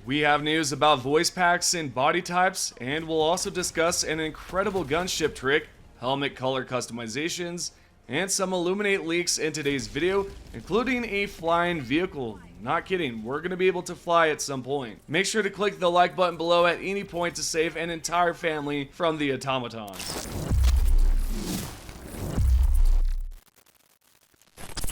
We have news about voice packs and body types, and we'll also discuss an incredible gunship trick, helmet color customizations, and some Illuminate leaks in today's video, including a flying vehicle. Not kidding, we're going to be able to fly at some point. Make sure to click the like button below at any point to save an entire family from the automatons.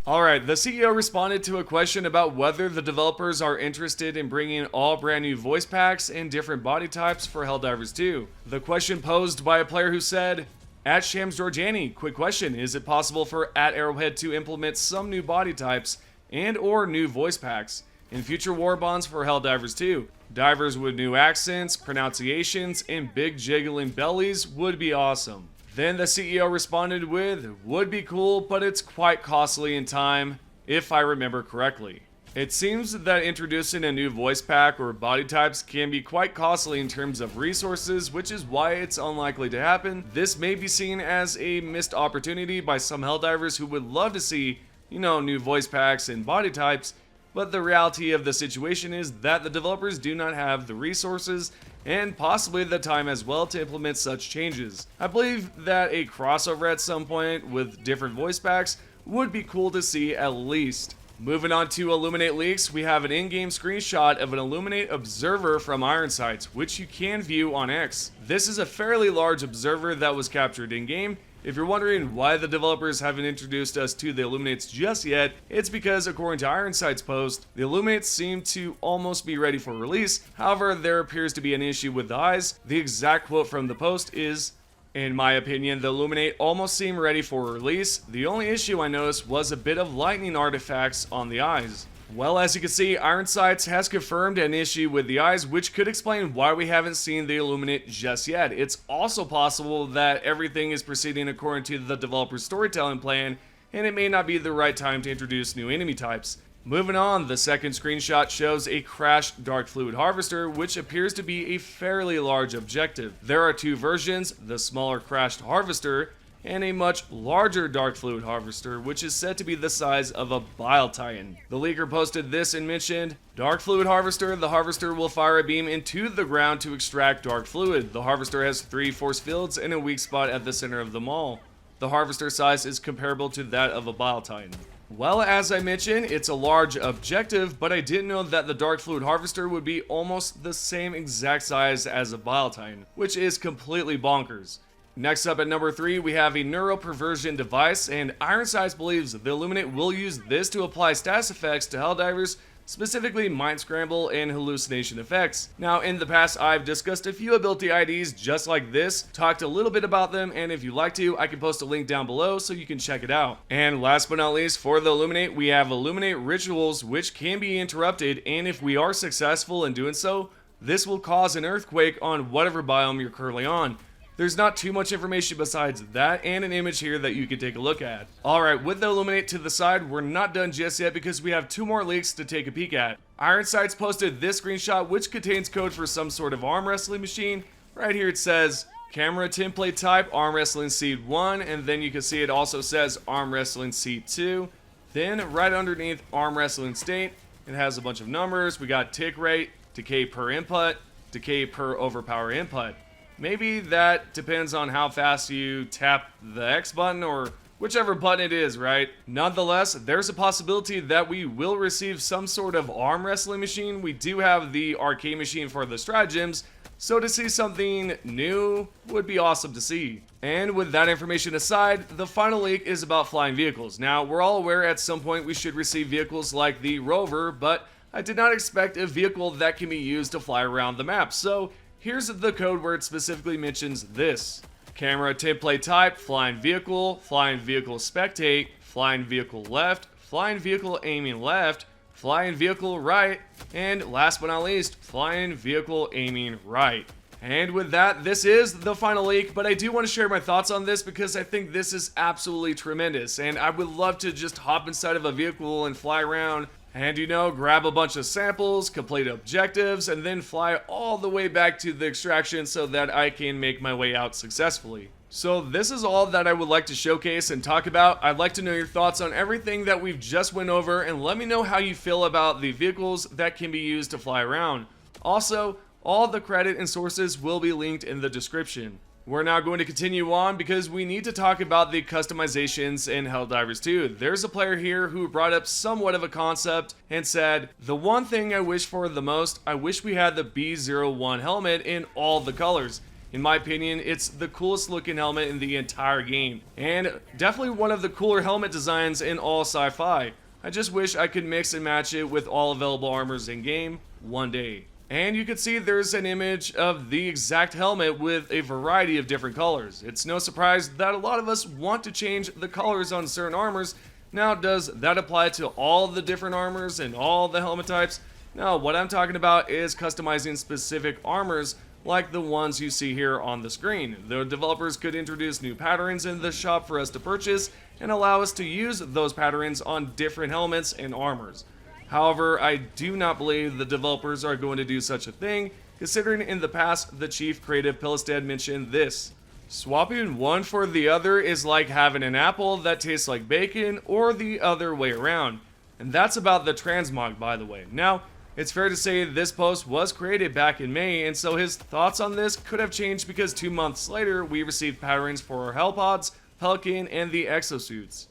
Alright, the CEO responded to a question about whether the developers are interested in bringing all brand new voice packs and different body types for Helldivers 2. The question posed by a player who said, at Shams Georgiani, quick question, is it possible for @Arrowhead to implement some new body types and or new voice packs in future war bonds for Helldivers 2? Divers with new accents, pronunciations, and big jiggling bellies would be awesome. Then the CEO responded with, would be cool, but it's quite costly in time, if I remember correctly. It seems that introducing a new voice pack or body types can be quite costly in terms of resources, which is why it's unlikely to happen. This may be seen as a missed opportunity by some Helldivers who would love to see, new voice packs and body types, but the reality of the situation is that the developers do not have the resources and possibly the time as well to implement such changes. I believe that a crossover at some point with different voice packs would be cool to see at least. Moving on to Illuminate Leaks, we have an in-game screenshot of an Illuminate observer from Ironsights, which you can view on X. This is a fairly large observer that was captured in-game. If you're wondering why the developers haven't introduced us to the Illuminates just yet, it's because according to Ironsight's post, the Illuminates seem to almost be ready for release. However, there appears to be an issue with the eyes. The exact quote from the post is, in my opinion, the Illuminate almost seem ready for release. The only issue I noticed was a bit of lightning artifacts on the eyes. Well, as you can see, Ironsights has confirmed an issue with the eyes, which could explain why we haven't seen the Illuminate just yet. It's also possible that everything is proceeding according to the developer's storytelling plan, and it may not be the right time to introduce new enemy types. Moving on, the second screenshot shows a crashed dark fluid harvester, which appears to be a fairly large objective. There are two versions, the smaller crashed harvester, and a much larger dark fluid harvester, which is said to be the size of a bile titan. The leaker posted this and mentioned, dark fluid harvester, the harvester will fire a beam into the ground to extract dark fluid. The harvester has 3 force fields and a weak spot at the center of them all. The harvester size is comparable to that of a bile titan. Well, as I mentioned, it's a large objective, but I didn't know that the dark fluid harvester would be almost the same exact size as a bile titan, which is completely bonkers. Next up at number 3, we have a neuroperversion device, and Ironsights believes the Illuminate will use this to apply status effects to Helldivers, specifically mind scramble and hallucination effects. Now, in the past, I've discussed a few ability IDs just like this, talked a little bit about them, and if you'd like to, I can post a link down below so you can check it out. And last but not least, for the Illuminate, we have Illuminate rituals, which can be interrupted, and if we are successful in doing so, this will cause an earthquake on whatever biome you're currently on. There's not too much information besides that and an image here that you can take a look at. Alright, with the Illuminate to the side, we're not done just yet because we have 2 more leaks to take a peek at. Ironsights posted this screenshot, which contains code for some sort of arm wrestling machine. Right here it says, camera template type, arm wrestling seed 1, and then you can see it also says arm wrestling seed 2. Then right underneath arm wrestling state, it has a bunch of numbers. We got tick rate, decay per input, decay per overpower input. Maybe that depends on how fast you tap the X button or whichever button it is, right? Nonetheless, there's a possibility that we will receive some sort of arm wrestling machine. We do have the arcade machine for the stratagems, so to see something new would be awesome to see. And with that information aside, the final leak is about flying vehicles. Now, we're all aware at some point we should receive vehicles like the Rover, but I did not expect a vehicle that can be used to fly around the map, so here's the code where it specifically mentions this. Camera template type, flying vehicle spectate, flying vehicle left, flying vehicle aiming left, flying vehicle right, and last but not least, flying vehicle aiming right. And with that, this is the final leak, but I do want to share my thoughts on this because I think this is absolutely tremendous, and I would love to just hop inside of a vehicle and fly around and grab a bunch of samples, complete objectives, and then fly all the way back to the extraction so that I can make my way out successfully. So this is all that I would like to showcase and talk about. I'd like to know your thoughts on everything that we've just went over, and let me know how you feel about the vehicles that can be used to fly around. Also, all the credit and sources will be linked in the description. We're now going to continue on because we need to talk about the customizations in Helldivers 2. There's a player here who brought up somewhat of a concept and said, "The one thing I wish for the most, I wish we had the B01 helmet in all the colors. In my opinion, it's the coolest looking helmet in the entire game, and definitely one of the cooler helmet designs in all sci-fi. I just wish I could mix and match it with all available armors in game one day." And you can see there's an image of the exact helmet with a variety of different colors. It's no surprise that a lot of us want to change the colors on certain armors. Now, does that apply to all the different armors and all the helmet types? No, what I'm talking about is customizing specific armors like the ones you see here on the screen. The developers could introduce new patterns in the shop for us to purchase and allow us to use those patterns on different helmets and armors. However, I do not believe the developers are going to do such a thing, considering in the past the chief creative Pilistad mentioned this: "Swapping one for the other is like having an apple that tastes like bacon or the other way around." And that's about the transmog, by the way. Now, it's fair to say this post was created back in May, and so his thoughts on this could have changed because 2 months later we received patterns for our Hellpods, Pelican, and the exosuits.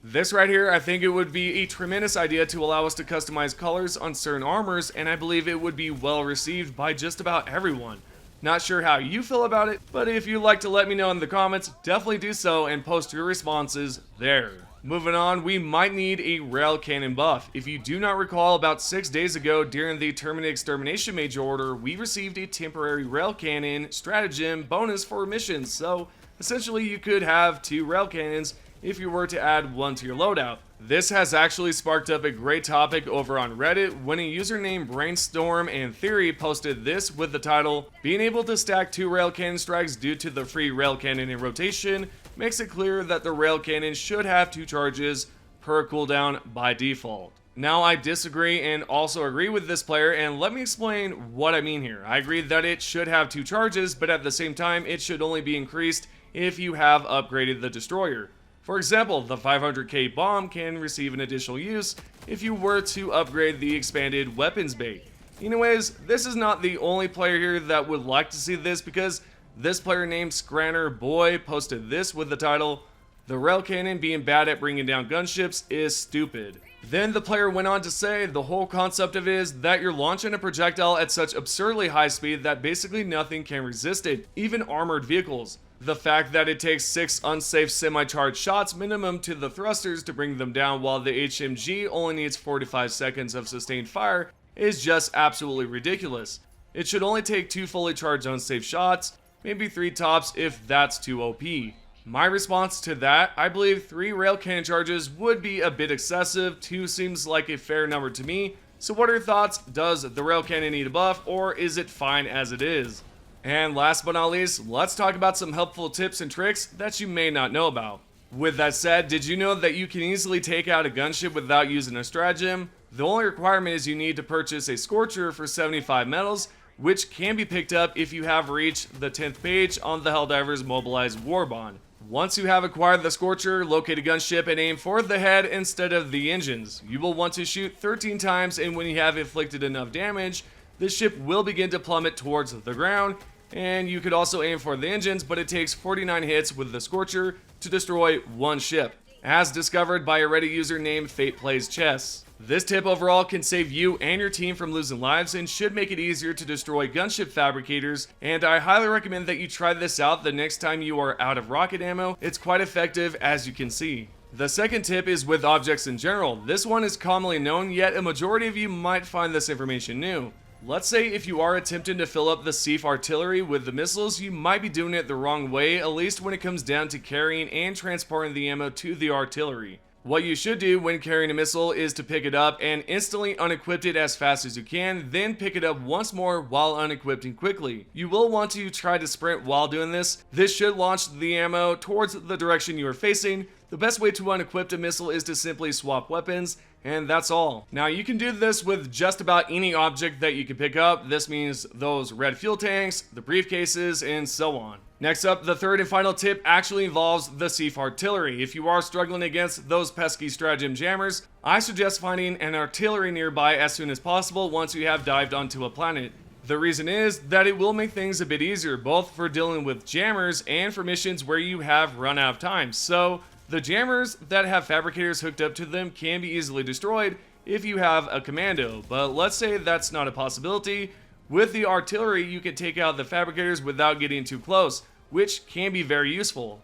This right here, I think it would be a tremendous idea to allow us to customize colors on certain armors, and I believe it would be well received by just about everyone. Not sure how you feel about it, but if you'd like to let me know in the comments, definitely do so and post your responses there. Moving on, we might need a rail cannon buff. If you do not recall, about 6 days ago during the Terminate Extermination Major Order, we received a temporary rail cannon stratagem bonus for missions, so essentially you could have 2 rail cannons if you were to add one to your loadout. This has actually sparked up a great topic over on Reddit when a user named Brainstorm and Theory posted this with the title, "Being able to stack 2 rail cannon strikes due to the free rail cannon in rotation makes it clear that the rail cannon should have 2 charges per cooldown by default." Now, I disagree and also agree with this player, and let me explain what I mean here. I agree that it should have 2 charges, but at the same time it should only be increased if you have upgraded the destroyer. For example, the 500k bomb can receive an additional use if you were to upgrade the expanded weapons bay. Anyways, this is not the only player here that would like to see this, because this player named Scranner Boy posted this with the title, "The rail cannon being bad at bringing down gunships is stupid." Then the player went on to say the whole concept of it is that you're launching a projectile at such absurdly high speed that basically nothing can resist it, even armored vehicles. The fact that it takes 6 unsafe semi-charged shots minimum to the thrusters to bring them down, while the HMG only needs 45 seconds of sustained fire, is just absolutely ridiculous. It should only take 2 fully charged unsafe shots, maybe 3 tops if that's too OP. My response to that, I believe 3 rail cannon charges would be a bit excessive. 2 seems like a fair number to me. So what are your thoughts? Does the rail cannon need a buff, or is it fine as it is? And last but not least, let's talk about some helpful tips and tricks that you may not know about. With that said, did you know that you can easily take out a gunship without using a stratagem? The only requirement is you need to purchase a Scorcher for 75 medals, which can be picked up if you have reached the 10th page on the Helldivers Mobilized War Bond. Once you have acquired the Scorcher, locate a gunship and aim for the head instead of the engines. You will want to shoot 13 times, and when you have inflicted enough damage, the ship will begin to plummet towards the ground, and you could also aim for the engines, but it takes 49 hits with the Scorcher to destroy 1 ship, as discovered by a Reddit user named Fate Plays Chess. This tip overall can save you and your team from losing lives and should make it easier to destroy gunship fabricators, and I highly recommend that you try this out the next time you are out of rocket ammo. It's quite effective, as you can see. The second tip is with objects in general. This one is commonly known, yet a majority of you might find this information new. Let's say if you are attempting to fill up the Siege artillery with the missiles, you might be doing it the wrong way, at least when it comes down to carrying and transporting the ammo to the artillery. What you should do when carrying a missile is to pick it up and instantly unequip it as fast as you can, then pick it up once more while unequipping quickly. You will want to try to sprint while doing this. This should launch the ammo towards the direction you are facing. The best way to unequip a missile is to simply swap weapons, and that's all. Now you can do this with just about any object that you can pick up. This means those red fuel tanks, the briefcases, and so on. Next up, the third and final tip actually involves the Siege artillery. If you are struggling against those pesky stratagem jammers, I suggest finding an artillery nearby as soon as possible once you have dived onto a planet. The reason is that it will make things a bit easier, both for dealing with jammers and for missions where you have run out of time. So the jammers that have fabricators hooked up to them can be easily destroyed if you have a commando, but let's say that's not a possibility. With the artillery, you can take out the fabricators without getting too close, which can be very useful.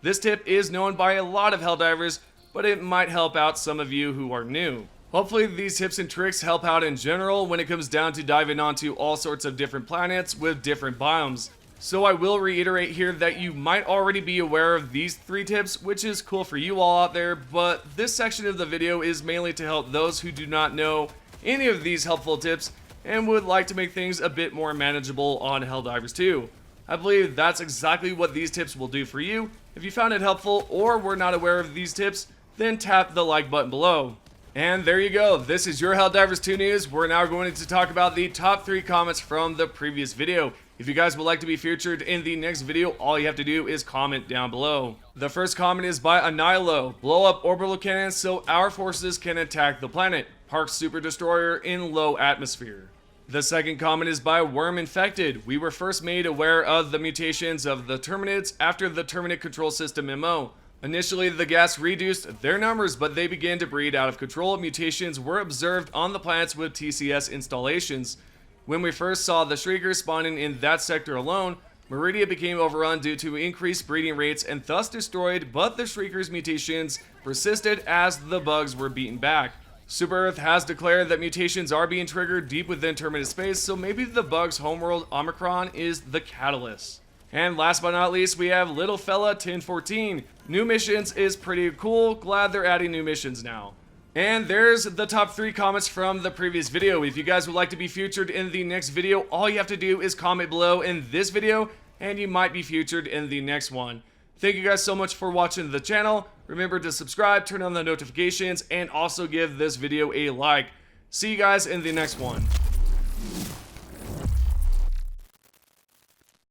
This tip is known by a lot of Helldivers, but it might help out some of you who are new. Hopefully these tips and tricks help out in general when it comes down to diving onto all sorts of different planets with different biomes. So I will reiterate here that you might already be aware of these 3 tips, which is cool for you all out there, but this section of the video is mainly to help those who do not know any of these helpful tips and would like to make things a bit more manageable on Helldivers 2. I believe that's exactly what these tips will do for you. If you found it helpful or were not aware of these tips, then tap the like button below. And there you go, this is your Helldivers 2 news. We're now going to talk about the top 3 comments from the previous video. If you guys would like to be featured in the next video, all you have to do is comment down below. The first comment is by Anilo. Blow up orbital cannons so our forces can attack the planet. Park super destroyer in low atmosphere. The second comment is by Worm Infected. We were first made aware of the mutations of the Terminates after the Terminate Control System MO. Initially, the gas reduced their numbers, but they began to breed out of control. Mutations were observed on the planets with TCS installations. When we first saw the Shriekers spawning in that sector alone, Meridia became overrun due to increased breeding rates and thus destroyed, but the Shriekers mutations persisted as the bugs were beaten back. Super Earth has declared that mutations are being triggered deep within Terminate space, so maybe the bug's homeworld Omicron is the catalyst. And last but not least, we have Little Fella 1014. New missions is pretty cool, glad they're adding new missions now. And there's the top 3 comments from the previous video. If you guys would like to be featured in the next video, all you have to do is comment below in this video, and you might be featured in the next one. Thank you guys so much for watching the channel. Remember to subscribe, turn on the notifications, and also give this video a like. See you guys in the next one.